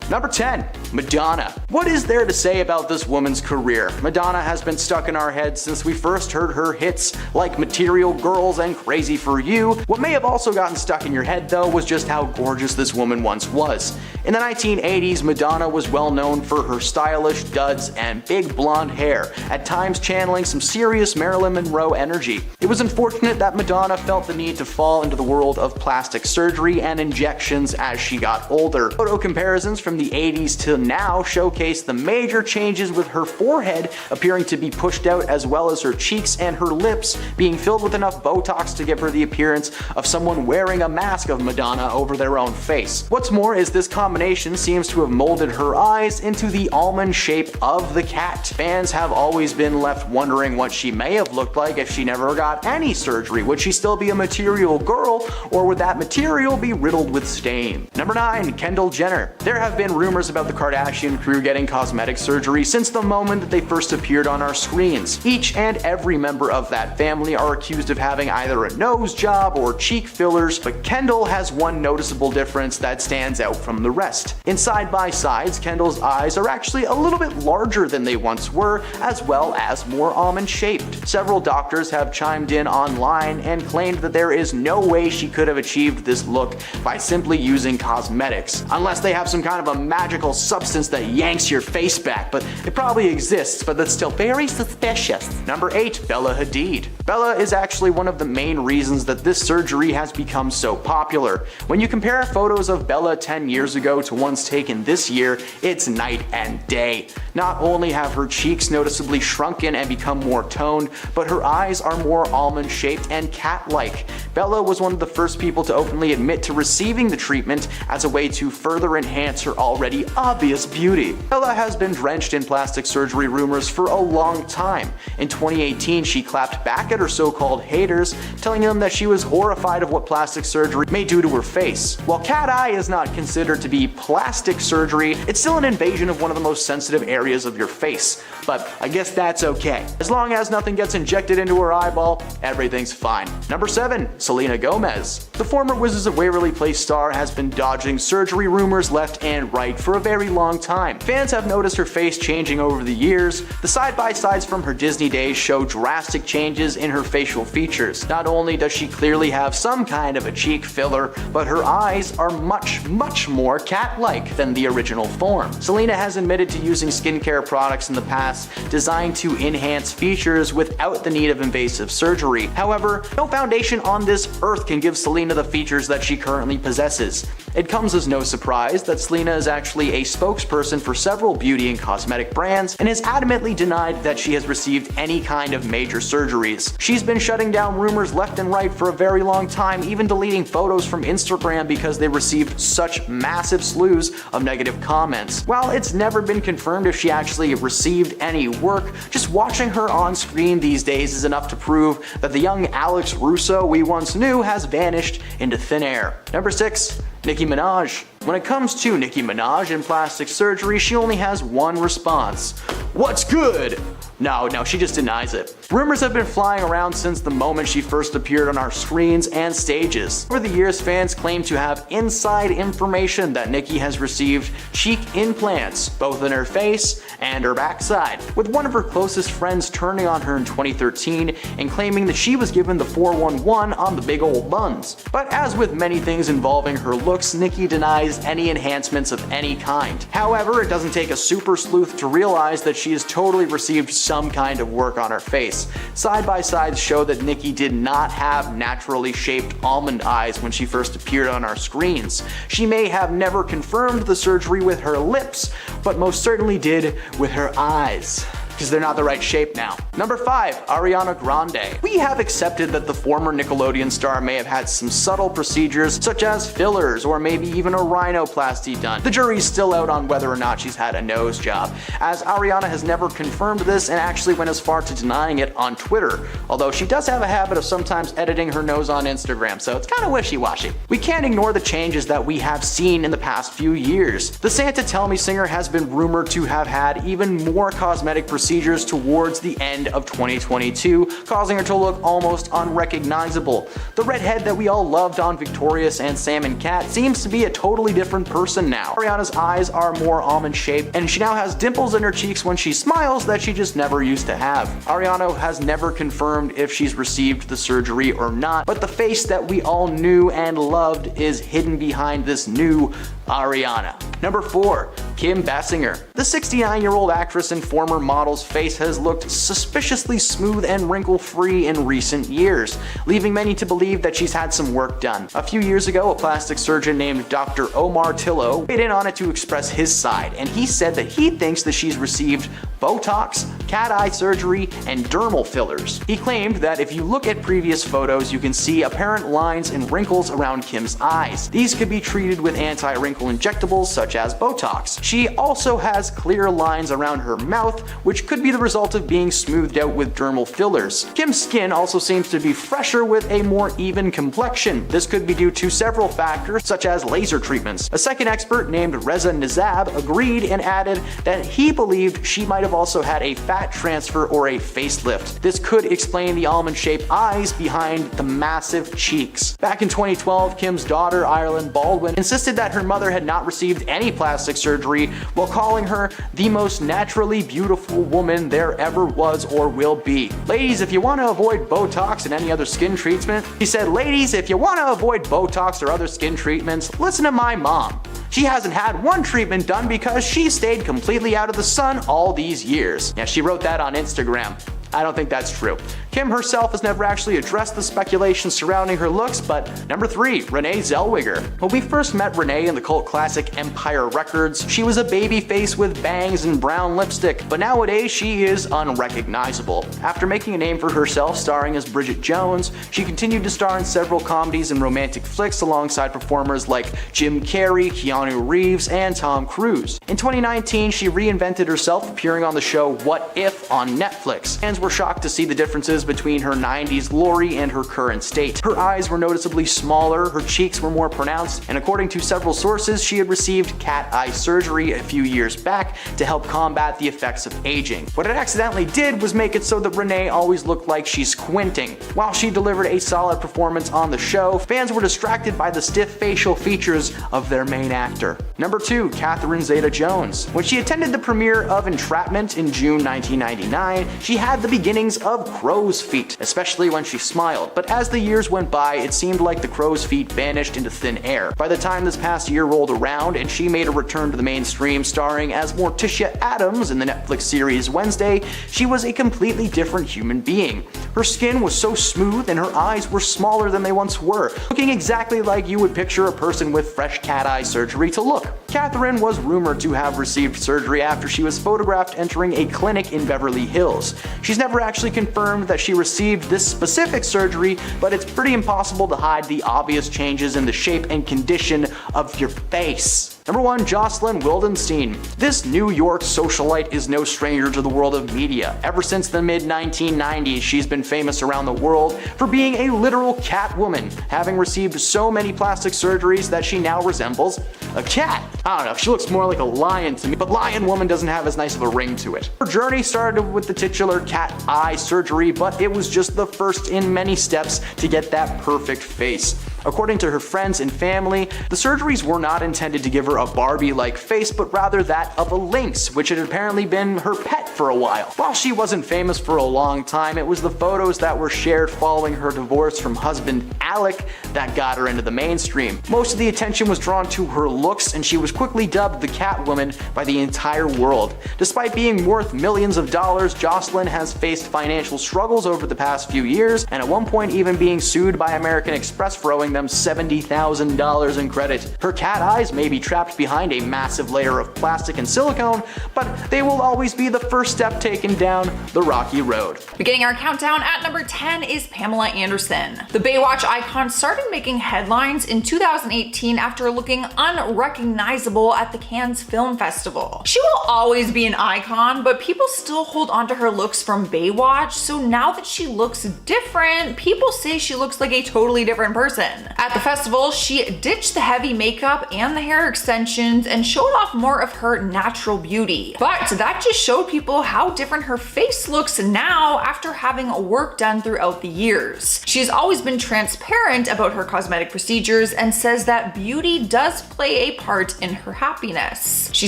Number 10. Madonna. What is there to say about this woman's career? Madonna has been stuck in our heads since we first heard her hits like Material Girls and Crazy for You. What may have also gotten stuck in your head though was just how gorgeous this woman once was. In the 1980s, Madonna was well known for her stylish duds and big blonde hair, at times channeling some serious Marilyn Monroe energy. It was unfortunate that Madonna felt the need to fall into the world of plastic surgery and injections as she got older. Photo comparisons from the 80s to now showcase the major changes, with her forehead appearing to be pushed out, as well as her cheeks and her lips being filled with enough Botox to give her the appearance of someone wearing a mask of Madonna over their own face. What's more is this combination seems to have molded her eyes into the almond shape of the cat. Fans have always been left wondering what she may have looked like if she never got any surgery. Would she still be a material girl, or would that material be riddled with stain? Number 9. Kendall Jenner. There have been rumors about the Kardashian crew getting cosmetic surgery since the moment that they first appeared on our screens. Each and every member of that family are accused of having either a nose job or cheek fillers, but Kendall has one noticeable difference that stands out from the rest. In side-by-sides, Kendall's eyes are actually a little bit larger than they once were, as well as more almond-shaped. Several doctors have chimed in online and claimed that there is no way she could have achieved this look by simply using cosmetics, unless they have some kind of a magical substance that yanks your face back, but it probably exists, but that's still very suspicious. Number 8. Bella Hadid. Bella is actually one of the main reasons that this surgery has become so popular. When you compare photos of Bella 10 years ago to ones taken this year, it's night and day. Not only have her cheeks noticeably shrunken and become more toned, but her eyes are more almond-shaped and cat-like. Bella was one of the first people to openly admit to receiving the treatment as a way to further enhance her already obvious beauty. Bella has been drenched in plastic surgery rumors for a long time. In 2018, she clapped back at her so-called haters, telling them that she was horrified of what plastic surgery may do to her face. While cat eye is not considered to be plastic surgery, it's still an invasion of one of the most sensitive areas of your face. But I guess that's okay. As long as nothing gets injected into her eyeball, everything's fine. Number 7. Selena Gomez. The former Wizards of Waverly Place star has been dodging surgery rumors left and right for a very long time. Fans have noticed her face changing over the years. The side-by-sides from her Disney days show drastic changes in her facial features. Not only does she clearly have some kind of a cheek filler, but her eyes are much more cat-like than the original form. Selena has admitted to using skincare products in the past designed to enhance features without the need of invasive surgery. However, no foundation on this earth can give Selena the features that she currently possesses. It comes as no surprise that Selena is actually a spokesperson for several beauty and cosmetic brands and has adamantly denied that she has received any kind of major surgeries. She's been shutting down rumors left and right for a very long time, even deleting photos from Instagram because they received such massive slews of negative comments. While it's never been confirmed if she actually received any work, just watching her on screen these days is enough to prove that the young Alex Russo we once knew has vanished into thin air. Number 6. Nicki Minaj. When it comes to Nicki Minaj and plastic surgery, she only has one response. What's good? No, she just denies it. Rumors have been flying around since the moment she first appeared on our screens and stages. Over the years, fans claim to have inside information that Nicki has received cheek implants, both in her face and her backside, with one of her closest friends turning on her in 2013 and claiming that she was given the 411 on the big old buns. But as with many things involving her looks, Nicki denies any enhancements of any kind. However, it doesn't take a super sleuth to realize that she has totally received some kind of work on her face. Side-by-sides show that Nicki did not have naturally shaped almond eyes when she first appeared on our screens. She may have never confirmed the surgery with her lips, but most certainly did with her eyes, because they're not the right shape now. Number 5. Ariana Grande. We have accepted that the former Nickelodeon star may have had some subtle procedures such as fillers or maybe even a rhinoplasty done. The jury's still out on whether or not she's had a nose job, as Ariana has never confirmed this and actually went as far to denying it on Twitter, although she does have a habit of sometimes editing her nose on Instagram, so it's kind of wishy-washy. We can't ignore the changes that we have seen in the past few years. The Santa Tell Me singer has been rumored to have had even more cosmetic procedures procedures towards the end of 2022, causing her to look almost unrecognizable. The redhead that we all loved on Victorious and Sam and Cat seems to be a totally different person now. Ariana's eyes are more almond-shaped, and she now has dimples in her cheeks when she smiles that she just never used to have. Ariana has never confirmed if she's received the surgery or not, but the face that we all knew and loved is hidden behind this new Ariana. Number 4. Kim Bassinger. The 69-year-old actress and former model's face has looked suspiciously smooth and wrinkle-free in recent years, leaving many to believe that she's had some work done. A few years ago, a plastic surgeon named Dr. Omar Tillo weighed in on it to express his side, and he said that he thinks that she's received Botox, cat eye surgery, and dermal fillers. He claimed that if you look at previous photos, you can see apparent lines and wrinkles around Kim's eyes. These could be treated with anti-wrinkle injectables such as Botox. She also has clear lines around her mouth, which could be the result of being smoothed out with dermal fillers. Kim's skin also seems to be fresher with a more even complexion. This could be due to several factors, such as laser treatments. A second expert named Reza Nizab agreed and added that he believed she might have also had a fat transfer or a facelift. This could explain the almond-shaped eyes behind the massive cheeks. Back in 2012, Kim's daughter, Ireland Baldwin, insisted that her mother had not received any plastic surgery, while calling her the most naturally beautiful woman there ever was or will be. Ladies, if you want to avoid Botox and any other skin treatment, he said, ladies, if you want to avoid Botox or other skin treatments, listen to my mom. She hasn't had one treatment done because she stayed completely out of the sun all these years. Yeah, she wrote that on Instagram. I don't think that's true. Kim herself has never actually addressed the speculation surrounding her looks, but number 3, Renee Zellweger. When we first met Renee in the cult classic Empire Records, she was a baby face with bangs and brown lipstick, but nowadays she is unrecognizable. After making a name for herself starring as Bridget Jones, she continued to star in several comedies and romantic flicks alongside performers like Jim Carrey, Keanu Reeves, and Tom Cruise. In 2019, she reinvented herself, appearing on the show What If on Netflix. Fans were shocked to see the differences between her 90s glory and her current state. Her eyes were noticeably smaller, her cheeks were more pronounced, and according to several sources, she had received cat eye surgery a few years back to help combat the effects of aging. What it accidentally did was make it so that Renee always looked like she's squinting. While she delivered a solid performance on the show, fans were distracted by the stiff facial features of their main actor. Number 2, Catherine Zeta-Jones. When she attended the premiere of Entrapment in June 1999, she had the beginnings of crow's feet, especially when she smiled, but as the years went by, it seemed like the crow's feet vanished into thin air. By the time this past year rolled around and she made a return to the mainstream starring as Morticia Addams in the Netflix series Wednesday, she was a completely different human being. Her skin was so smooth and her eyes were smaller than they once were, looking exactly like you would picture a person with fresh cat eye surgery to look. Catherine was rumored to have received surgery after she was photographed entering a clinic in Beverly Hills. She's never actually confirmed that she received this specific surgery, but it's pretty impossible to hide the obvious changes in the shape and condition of your face. Number 1, Joselyn Wildenstein. This New York socialite is no stranger to the world of media. Ever since the mid-1990s, she's been famous around the world for being a literal cat woman, having received so many plastic surgeries that she now resembles a cat. I don't know, she looks more like a lion to me, but lion woman doesn't have as nice of a ring to it. Her journey started with the titular cat eye surgery, but it was just the first in many steps to get that perfect face. According to her friends and family, the surgeries were not intended to give her a Barbie-like face, but rather that of a lynx, which had apparently been her pet for a while. While she wasn't famous for a long time, it was the photos that were shared following her divorce from husband Alec that got her into the mainstream. Most of the attention was drawn to her looks, and she was quickly dubbed the Catwoman by the entire world. Despite being worth millions of dollars, Joselyn has faced financial struggles over the past few years, and at one point even being sued by American Express for owing them $70,000 in credit. Her cat eyes may be trapped behind a massive layer of plastic and silicone, but they will always be the first step taken down the rocky road. Beginning our countdown at number 10 is Pamela Anderson. The Baywatch icon started making headlines in 2018 after looking unrecognizable at the Cannes Film Festival. She will always be an icon, but people still hold on to her looks from Baywatch, so now that she looks different, people say she looks like a totally different person. Anderson. At the festival, she ditched the heavy makeup and the hair extensions and showed off more of her natural beauty. But that just showed people how different her face looks now after having work done throughout the years. She's always been transparent about her cosmetic procedures and says that beauty does play a part in her happiness. She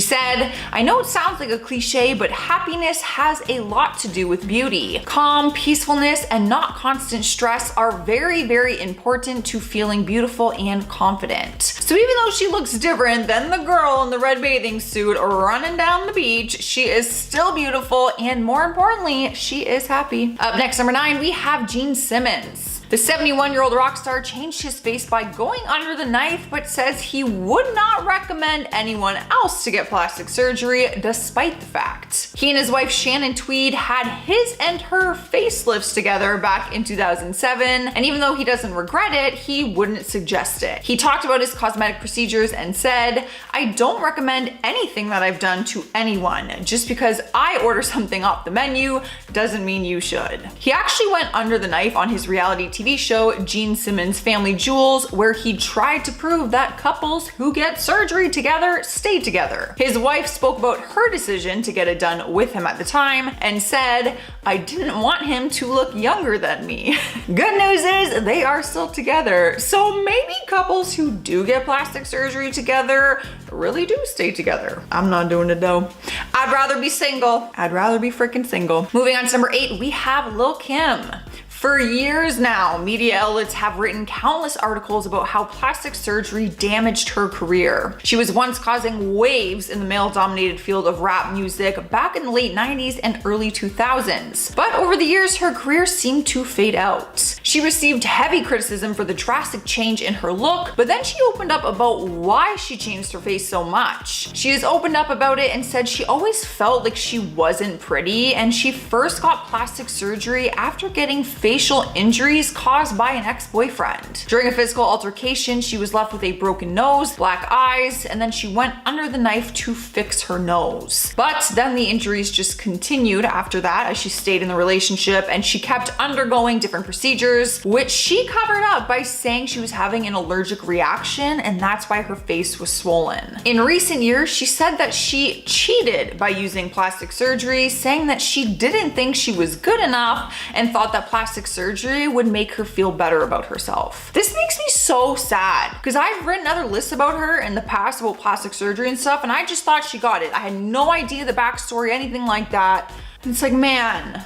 said, "I know it sounds like a cliche, but happiness has a lot to do with beauty. Calm, peacefulness, and not constant stress are very, very important to feeling beautiful and confident." So even though she looks different than the girl in the red bathing suit running down the beach, she is still beautiful, and more importantly, she is happy. Up next, number 9, we have Gene Simmons. The 71-year-old rock star changed his face by going under the knife, but says he would not recommend anyone else to get plastic surgery despite the fact. He and his wife Shannon Tweed had his and her facelifts together back in 2007, and even though he doesn't regret it, he wouldn't suggest it. He talked about his cosmetic procedures and said, "I don't recommend anything that I've done to anyone. Just because I order something off the menu doesn't mean you should." He actually went under the knife on his reality TV show Gene Simmons' Family Jewels, where he tried to prove that couples who get surgery together stay together. His wife spoke about her decision to get it done with him at the time and said, "I didn't want him to look younger than me." Good news is they are still together. So maybe couples who do get plastic surgery together really do stay together. I'm not doing it though. I'd rather be single. I'd rather be freaking single. Moving on to number 8, we have Lil Kim. For years now, media outlets have written countless articles about how plastic surgery damaged her career. She was once causing waves in the male-dominated field of rap music back in the late 90s and early 2000s. But over the years, her career seemed to fade out. She received heavy criticism for the drastic change in her look, but then she opened up about why she changed her face so much. She has opened up about it and said she always felt like she wasn't pretty, and she first got plastic surgery after getting facial injuries caused by an ex-boyfriend. During a physical altercation, she was left with a broken nose, black eyes, and then she went under the knife to fix her nose. But then the injuries just continued after that as she stayed in the relationship, and she kept undergoing different procedures, which she covered up by saying she was having an allergic reaction, and that's why her face was swollen. In recent years, she said that she cheated by using plastic surgery, saying that she didn't think she was good enough and thought that plastic surgery would make her feel better about herself. This makes me so sad because I've written other lists about her in the past about plastic surgery and stuff, and I just thought she got it. I had no idea the backstory, anything like that. And it's like, man,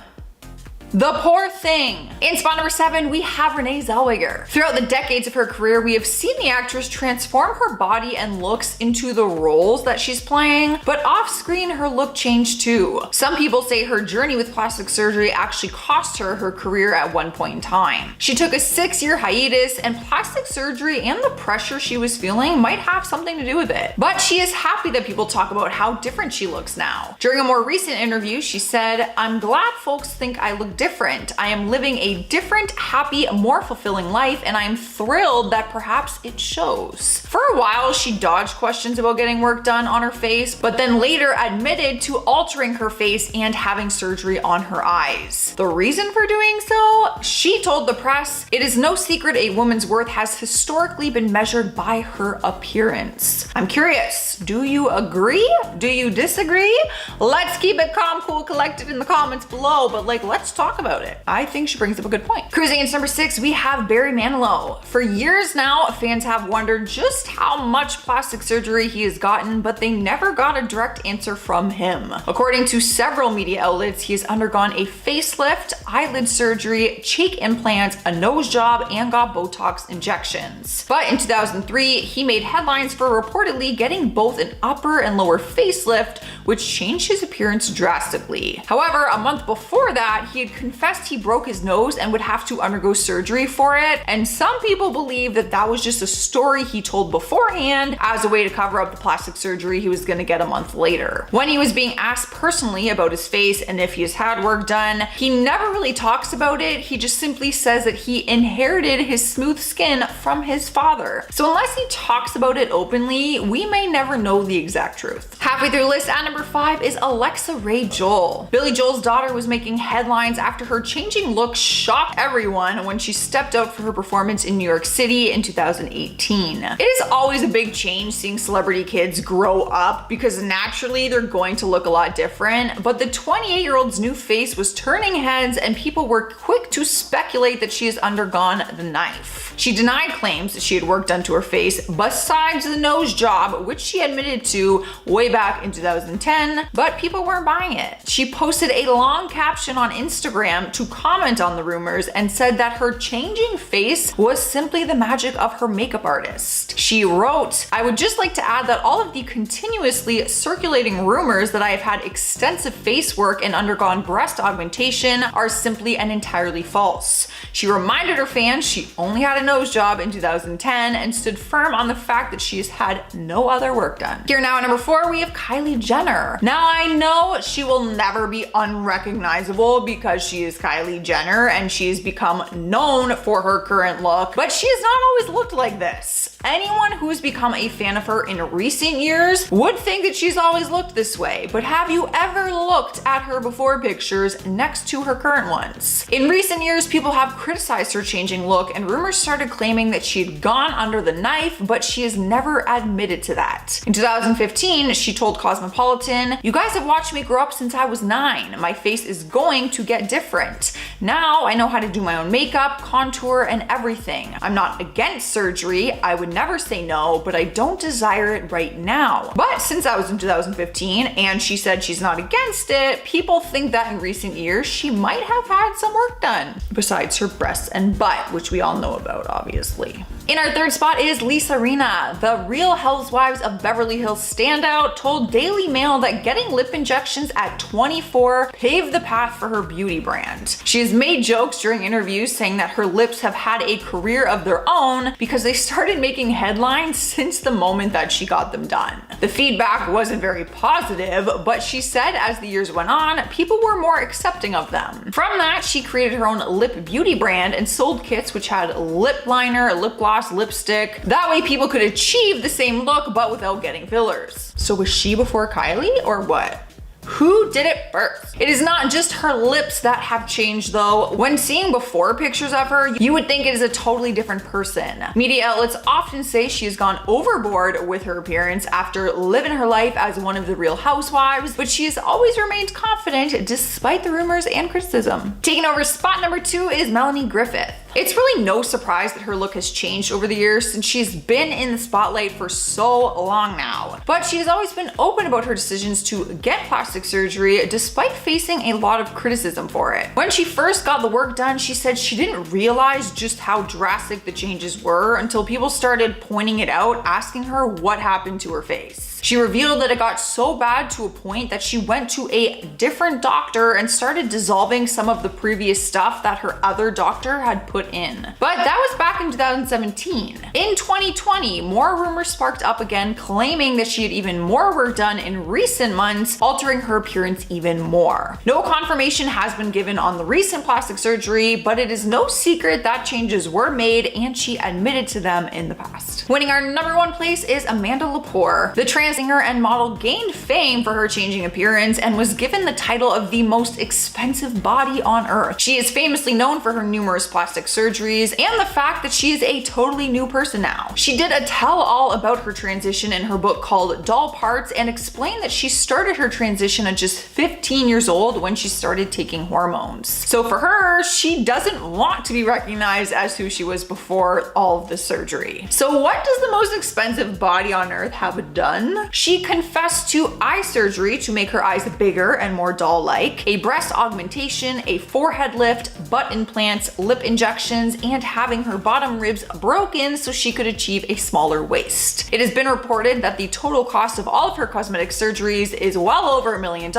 the poor thing. In spot number 7, we have Renee Zellweger. Throughout the decades of her career, we have seen the actress transform her body and looks into the roles that she's playing, but off screen, her look changed too. Some people say her journey with plastic surgery actually cost her her career at one point in time. She took a 6-year hiatus, and plastic surgery and the pressure she was feeling might have something to do with it. But she is happy that people talk about how different she looks now. During a more recent interview, she said, "I'm glad folks think I look different. I am living a different, happy, more fulfilling life, and I am thrilled that perhaps it shows." For a while, she dodged questions about getting work done on her face, but then later admitted to altering her face and having surgery on her eyes. The reason for doing so? She told the press, "It is no secret a woman's worth has historically been measured by her appearance." I'm curious, do you agree? Do you disagree? Let's keep it calm, cool, collected in the comments below, but let's talk about it. I think she brings up a good point. Cruising into number 6, we have Barry Manilow. For years now, fans have wondered just how much plastic surgery he has gotten, but they never got a direct answer from him. According to several media outlets, he has undergone a facelift, eyelid surgery, cheek implants, a nose job, and got Botox injections. But in 2003, he made headlines for reportedly getting both an upper and lower facelift, which changed his appearance drastically. However, a month before that, he had confessed he broke his nose and would have to undergo surgery for it, and some people believe that that was just a story he told beforehand as a way to cover up the plastic surgery he was gonna get a month later. When he was being asked personally about his face and if he has had work done, he never really talks about it. He just simply says that he inherited his smooth skin from his father. So unless he talks about it openly, we may never know the exact truth. Halfway through the list, at number number 5 is Alexa Ray Joel. Billy Joel's daughter was making headlines after her changing look shocked everyone when she stepped out for her performance in New York City in 2018. It is always a big change seeing celebrity kids grow up because naturally they're going to look a lot different, but the 28-year-old's new face was turning heads and people were quick to speculate that she has undergone the knife. She denied claims that she had work done to her face besides the nose job, which she admitted to way back in 2010, but people weren't buying it. She posted a long caption on Instagram to comment on the rumors and said that her changing face was simply the magic of her makeup artist. She wrote, "I would just like to add that all of the continuously circulating rumors that I have had extensive face work and undergone breast augmentation are simply and entirely false." She reminded her fans she only had a nose job in 2010 and stood firm on the fact that she has had no other work done. Here now at number 4, we have Kylie Jenner. Now I know she will never be unrecognizable because she is Kylie Jenner and she has become known for her current look, but she has not always looked like this. Anyone who's become a fan of her in recent years would think that she's always looked this way, but have you ever looked at her before pictures next to her current ones? In recent years, people have criticized her changing look and rumors started claiming that she had gone under the knife, but she has never admitted to that. In 2015, she told Cosmopolitan, "You guys have watched me grow up since I was 9. My face is going to get different. Now I know how to do my own makeup, contour, and everything. I'm not against surgery. I would never say no, but I don't desire it right now." But since that was in 2015 and she said she's not against it, people think that in recent years she might have had some work done besides her breasts and butt, which we all know about, obviously. In our third spot is Lis Arena. The Real Housewives of Beverly Hills standout told Daily Mail that getting lip injections at 24 paved the path for her beauty brand. She has made jokes during interviews saying that her lips have had a career of their own because they started making headlines since the moment that she got them done. The feedback wasn't very positive, but she said as the years went on, people were more accepting of them. From that, she created her own lip beauty brand and sold kits which had lip liner, lip gloss, lipstick. That way people could achieve the same look but without getting fillers. So was she before Kylie or what? Who did it first? It is not just her lips that have changed though. When seeing before pictures of her, you would think it is a totally different person. Media outlets often say she has gone overboard with her appearance after living her life as one of the Real Housewives, but she has always remained confident despite the rumors and criticism. Taking over spot number 2 is Melanie Griffith. It's really no surprise that her look has changed over the years since she's been in the spotlight for so long now. But she has always been open about her decisions to get plastic surgery despite facing a lot of criticism for it. When she first got the work done, she said she didn't realize just how drastic the changes were until people started pointing it out, asking her what happened to her face. She revealed that it got so bad to a point that she went to a different doctor and started dissolving some of the previous stuff that her other doctor had put in. But that was back in 2017. In 2020, more rumors sparked up again claiming that she had even more work done in recent months, altering her appearance even more. No confirmation has been given on the recent plastic surgery, but it is no secret that changes were made and she admitted to them in the past. Winning our number 1 place is Amanda Lepore. The trans singer and model gained fame for her changing appearance and was given the title of the most expensive body on earth. She is famously known for her numerous plastic surgeries and the fact that she is a totally new person now. She did a tell-all about her transition in her book called Doll Parts and explained that she started her transition at just 15 years old when she started taking hormones. So for her, she doesn't want to be recognized as who she was before all of the surgery. So what does the most expensive body on earth have done? She confessed to eye surgery to make her eyes bigger and more doll-like, a breast augmentation, a forehead lift, butt implants, lip injections, and having her bottom ribs broken so she could achieve a smaller waist. It has been reported that the total cost of all of her cosmetic surgeries is well over $1 million,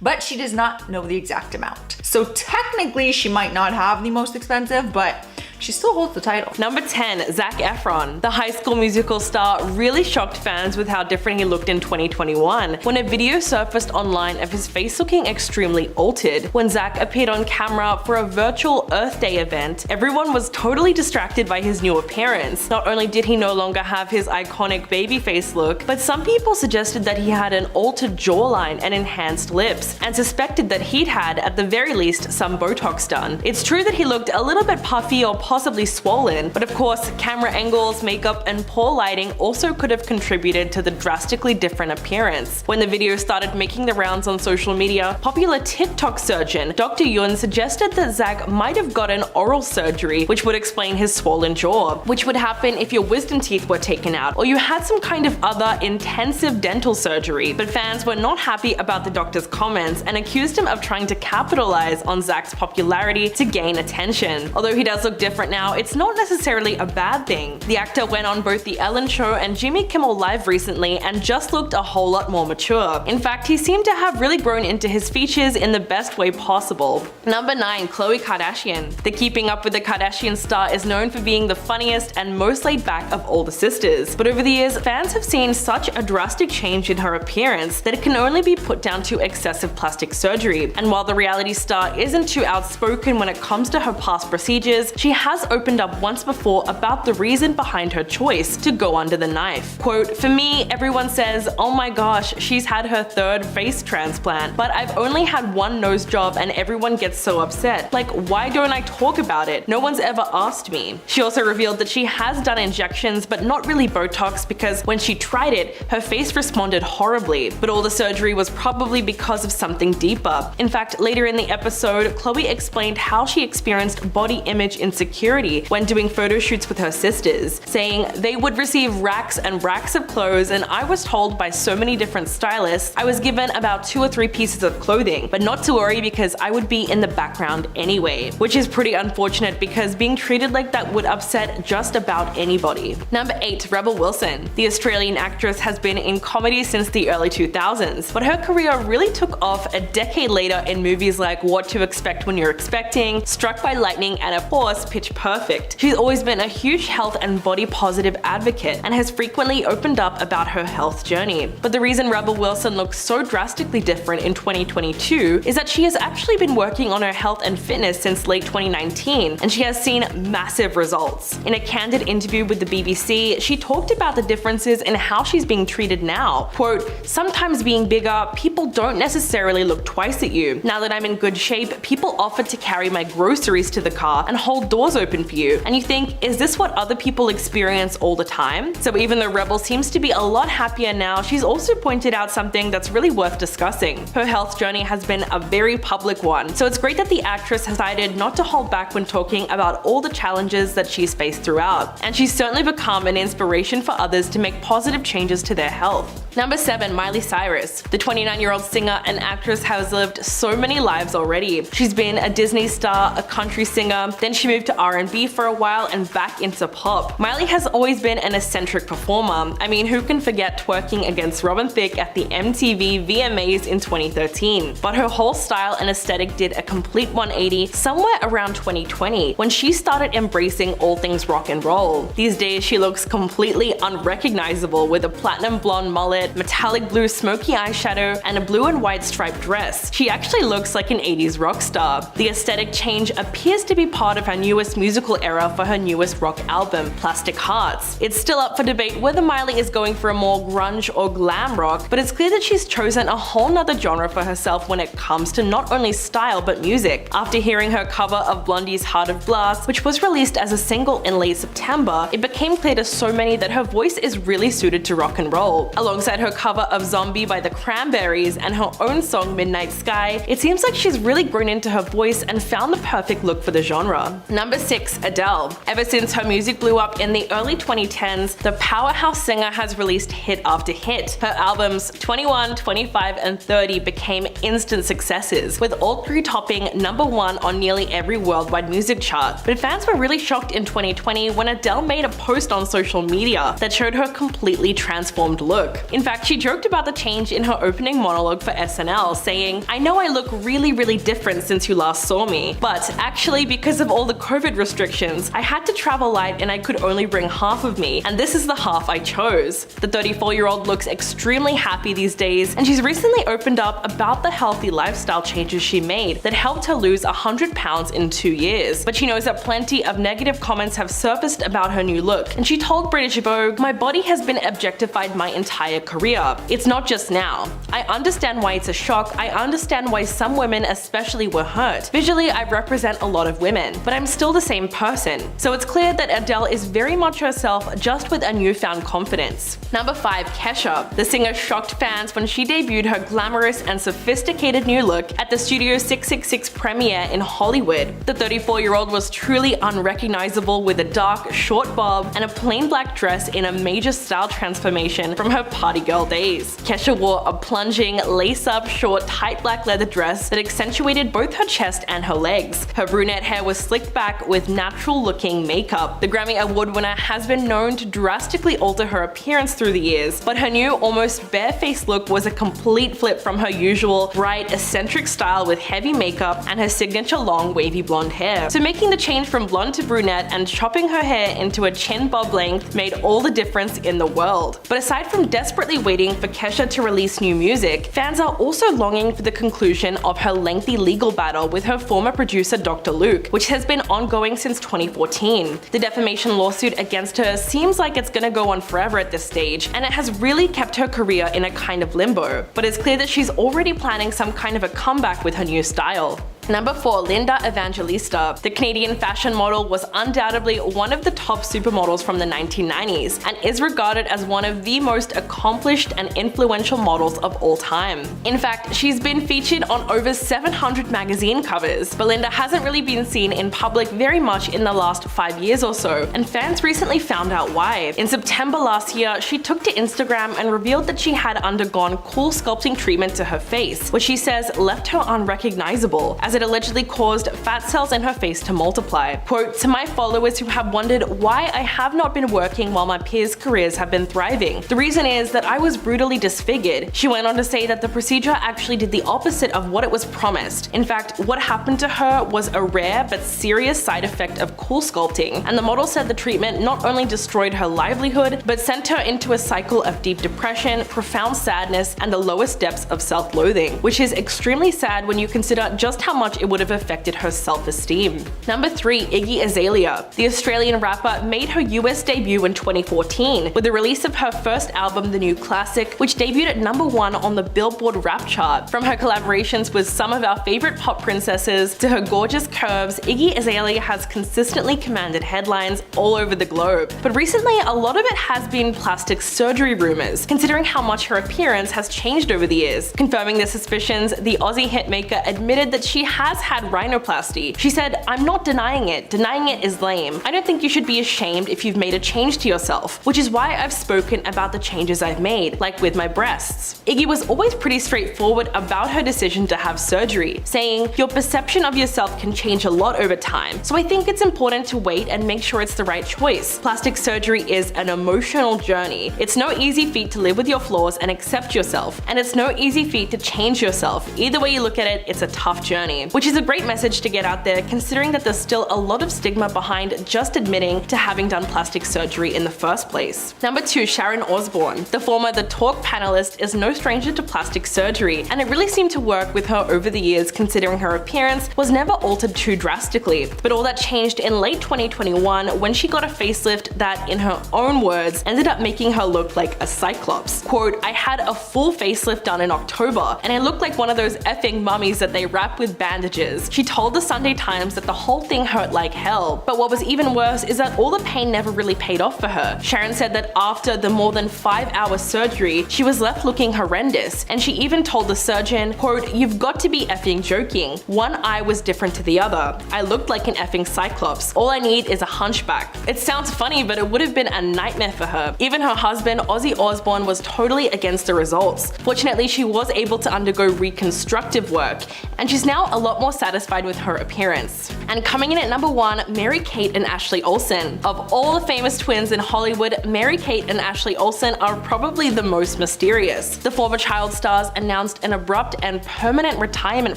but she does not know the exact amount. So technically she might not have the most expensive, but She still holds the title. Number 10, Zack Efron. The High School Musical star really shocked fans with how different he looked in 2021 when a video surfaced online of his face looking extremely altered. When Zack appeared on camera for a virtual Earth Day event, everyone was totally distracted by his new appearance. Not only did he no longer have his iconic baby face look, but some people suggested that he had an altered jawline and enhanced lips, and suspected that he'd had, at the very least, some Botox done. It's true that he looked a little bit puffy or possibly swollen, but of course, camera angles, makeup, and poor lighting also could have contributed to the drastically different appearance. When the video started making the rounds on social media, popular TikTok surgeon Dr. Yun suggested that Zack might have gotten oral surgery, which would explain his swollen jaw, which would happen if your wisdom teeth were taken out, or you had some kind of other intensive dental surgery. But fans were not happy about the doctor's comments and accused him of trying to capitalize on Zack's popularity to gain attention. Although he does look different now, it's not necessarily a bad thing. The actor went on both The Ellen Show and Jimmy Kimmel Live recently and just looked a whole lot more mature. In fact, he seemed to have really grown into his features in the best way possible. Number 9, Khloe Kardashian. The Keeping Up with the Kardashian star is known for being the funniest and most laid back of all the sisters. But over the years, fans have seen such a drastic change in her appearance that it can only be put down to excessive plastic surgery. And while the reality star isn't too outspoken when it comes to her past procedures, she has opened up once before about the reason behind her choice to go under the knife. Quote, "For me, everyone says, oh my gosh, she's had her 3rd face transplant, but I've only had 1 nose job and everyone gets so upset. Like, why don't I talk about it? No one's ever asked me." She also revealed that she has done injections, but not really Botox, because when she tried it, her face responded horribly, but all the surgery was probably because of something deeper. In fact, later in the episode, Khloe explained how she experienced body image insecurity when doing photo shoots with her sisters, saying, "They would receive racks and racks of clothes, and I was told by so many different stylists I was given about 2 or 3 pieces of clothing, but not to worry because I would be in the background anyway," which is pretty unfortunate because being treated like that would upset just about anybody. Number 8, Rebel Wilson. The Australian actress has been in comedy since the early 2000s, but her career really took off a decade later in movies like What to Expect When You're Expecting, Struck by Lightning, and of course, Pitch Perfect. She's always been a huge health and body positive advocate and has frequently opened up about her health journey. But the reason Rebel Wilson looks so drastically different in 2022 is that she has actually been working on her health and fitness since late 2019, and she has seen massive results. In a candid interview with the BBC, she talked about the differences in how she's being treated now. Quote, "Sometimes being bigger, people don't necessarily look twice at you. Now that I'm in good shape, people offer to carry my groceries to the car and hold doors open for you. And you think, is this what other people experience all the time?" So even though Rebel seems to be a lot happier now, she's also pointed out something that's really worth discussing. Her health journey has been a very public one, so it's great that the actress has decided not to hold back when talking about all the challenges that she's faced throughout. And she's certainly become an inspiration for others to make positive changes to their health. Number 7, Miley Cyrus. The 29-year-old singer and actress has lived so many lives already. She's been a Disney star, a country singer, then she moved to R&B for a while and back into pop. Miley has always been an eccentric performer. I mean, who can forget twerking against Robin Thicke at the MTV VMAs in 2013? But her whole style and aesthetic did a complete 180 somewhere around 2020 when she started embracing all things rock and roll. These days she looks completely unrecognizable with a platinum blonde mullet, metallic blue smoky eyeshadow, and a blue and white striped dress. She actually looks like an 80s rock star. The aesthetic change appears to be part of her newest musical era for her newest rock album, Plastic Hearts. It's still up for debate whether Miley is going for a more grunge or glam rock, but it's clear that she's chosen a whole nother genre for herself when it comes to not only style but music. After hearing her cover of Blondie's Heart of Glass, which was released as a single in late September, it became clear to so many that her voice is really suited to rock and roll. Alongside her cover of Zombie by the Cranberries and her own song Midnight Sky, it seems like she's really grown into her voice and found the perfect look for the genre. Number 6, Adele. Ever since her music blew up in the early 2010s, the powerhouse singer has released hit after hit. Her albums 21, 25, and 30 became instant successes, with all 3 topping number 1 on nearly every worldwide music chart. But fans were really shocked in 2020 when Adele made a post on social media that showed her completely transformed look. In In fact, she joked about the change in her opening monologue for SNL, saying, "I know I look really different since you last saw me, but actually because of all the COVID restrictions, I had to travel light and I could only bring half of me, and this is the half I chose." The 34-year-old looks extremely happy these days, and she's recently opened up about the healthy lifestyle changes she made that helped her lose 100 pounds in 2 years. But she knows that plenty of negative comments have surfaced about her new look, and she told British Vogue, "My body has been objectified my entire career. It's not just now. I understand why it's a shock. I understand why some women especially were hurt. Visually, I represent a lot of women, but I'm still the same person." So it's clear that Adele is very much herself, just with a newfound confidence. Number 5. Kesha. The singer shocked fans when she debuted her glamorous and sophisticated new look at the Studio 666 premiere in Hollywood. The 34-year-old was truly unrecognizable with a dark, short bob and a plain black dress in a major style transformation from her party girl days. Kesha wore a plunging, lace-up, short, tight black leather dress that accentuated both her chest and her legs. Her brunette hair was slicked back with natural-looking makeup. The Grammy Award winner has been known to drastically alter her appearance through the years, but her new, almost bare-faced look was a complete flip from her usual bright, eccentric style with heavy makeup and her signature long, wavy blonde hair. So making the change from blonde to brunette and chopping her hair into a chin bob length made all the difference in the world. But aside from desperately waiting for Kesha to release new music, fans are also longing for the conclusion of her lengthy legal battle with her former producer Dr. Luke, which has been ongoing since 2014. The defamation lawsuit against her seems like it's gonna go on forever at this stage, and it has really kept her career in a kind of limbo. But it's clear that she's already planning some kind of a comeback with her new style. Number 4. Linda Evangelista. The Canadian fashion model was undoubtedly one of the top supermodels from the 1990s and is regarded as one of the most accomplished and influential models of all time. In fact, she's been featured on over 700 magazine covers, but Linda hasn't really been seen in public very much in the last 5 years or so, and fans recently found out why. In September last year, she took to Instagram and revealed that she had undergone cool sculpting treatment to her face, which she says left her unrecognizable, as it allegedly caused fat cells in her face to multiply. Quote, "To my followers who have wondered why I have not been working while my peers' careers have been thriving, the reason is that I was brutally disfigured." She went on to say that the procedure actually did the opposite of what it was promised. In fact, what happened to her was a rare but serious side effect of cool sculpting, and the model said the treatment not only destroyed her livelihood, but sent her into a cycle of deep depression, profound sadness, and the lowest depths of self-loathing, which is extremely sad when you consider just how much it would have affected her self-esteem. Number 3. Iggy Azalea. The Australian rapper made her US debut in 2014 with the release of her first album, The New Classic, which debuted at number 1 on the Billboard rap chart. From her collaborations with some of our favorite pop princesses to her gorgeous curves, Iggy Azalea has consistently commanded headlines all over the globe. But recently, a lot of it has been plastic surgery rumors, considering how much her appearance has changed over the years. Confirming the suspicions, the Aussie hitmaker admitted that she has had rhinoplasty. She said, "I'm not denying it. Denying it is lame. I don't think you should be ashamed if you've made a change to yourself, which is why I've spoken about the changes I've made, like with my breasts." Iggy was always pretty straightforward about her decision to have surgery, saying, "Your perception of yourself can change a lot over time, so I think it's important to wait and make sure it's the right choice. Plastic surgery is an emotional journey. It's no easy feat to live with your flaws and accept yourself, and it's no easy feat to change yourself. Either way you look at it, it's a tough journey," which is a great message to get out there, considering that there's still a lot of stigma behind just admitting to having done plastic surgery in the first place. Number 2. Sharon Osborne. The former The Talk panelist is no stranger to plastic surgery, and it really seemed to work with her over the years, considering her appearance was never altered too drastically. But all that changed in late 2021 when she got a facelift that, in her own words, ended up making her look like a cyclops. Quote, "I had a full facelift done in October, and I looked like one of those effing mummies that they wrap with bandages." She told the Sunday Times that the whole thing hurt like hell, but what was even worse is that all the pain never really paid off for her. Sharon said that after the more than 5-hour surgery, she was left looking horrendous, and she even told the surgeon, quote, "You've got to be effing joking. One eye was different to the other. I looked like an effing cyclops. All I need is a hunchback." It sounds funny, but it would have been a nightmare for her. Even her husband, Ozzy Osbourne, was totally against the results. Fortunately, she was able to undergo reconstructive work, and she's now a lot more satisfied with her appearance. And coming in at number 1, Mary-Kate and Ashley Olsen. Of all the famous twins in Hollywood, Mary-Kate and Ashley Olsen are probably the most mysterious. The former child stars announced an abrupt and permanent retirement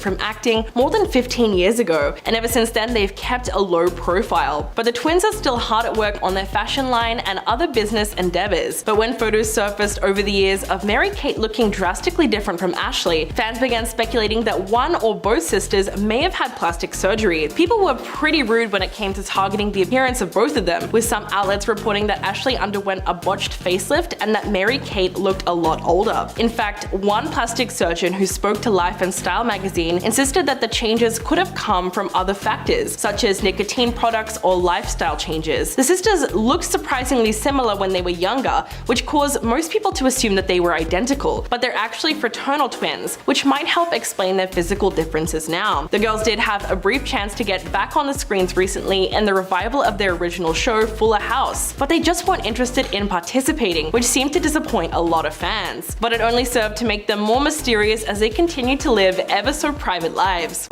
from acting more than 15 years ago, and ever since then they've kept a low profile. But the twins are still hard at work on their fashion line and other business endeavors. But when photos surfaced over the years of Mary-Kate looking drastically different from Ashley, fans began speculating that one or both sisters may have had plastic surgery. People were pretty rude when it came to targeting the appearance of both of them, with some outlets reporting that Ashley underwent a botched facelift and that Mary-Kate looked a lot older. In fact, one plastic surgeon who spoke to Life and Style magazine insisted that the changes could have come from other factors, such as nicotine products or lifestyle changes. The sisters looked surprisingly similar when they were younger, which caused most people to assume that they were identical, but they're actually fraternal twins, which might help explain their physical differences now. The girls did have a brief chance to get back on the screens recently in the revival of their original show Fuller House, but they just weren't interested in participating, which seemed to disappoint a lot of fans. But it only served to make them more mysterious as they continue to live ever so private lives.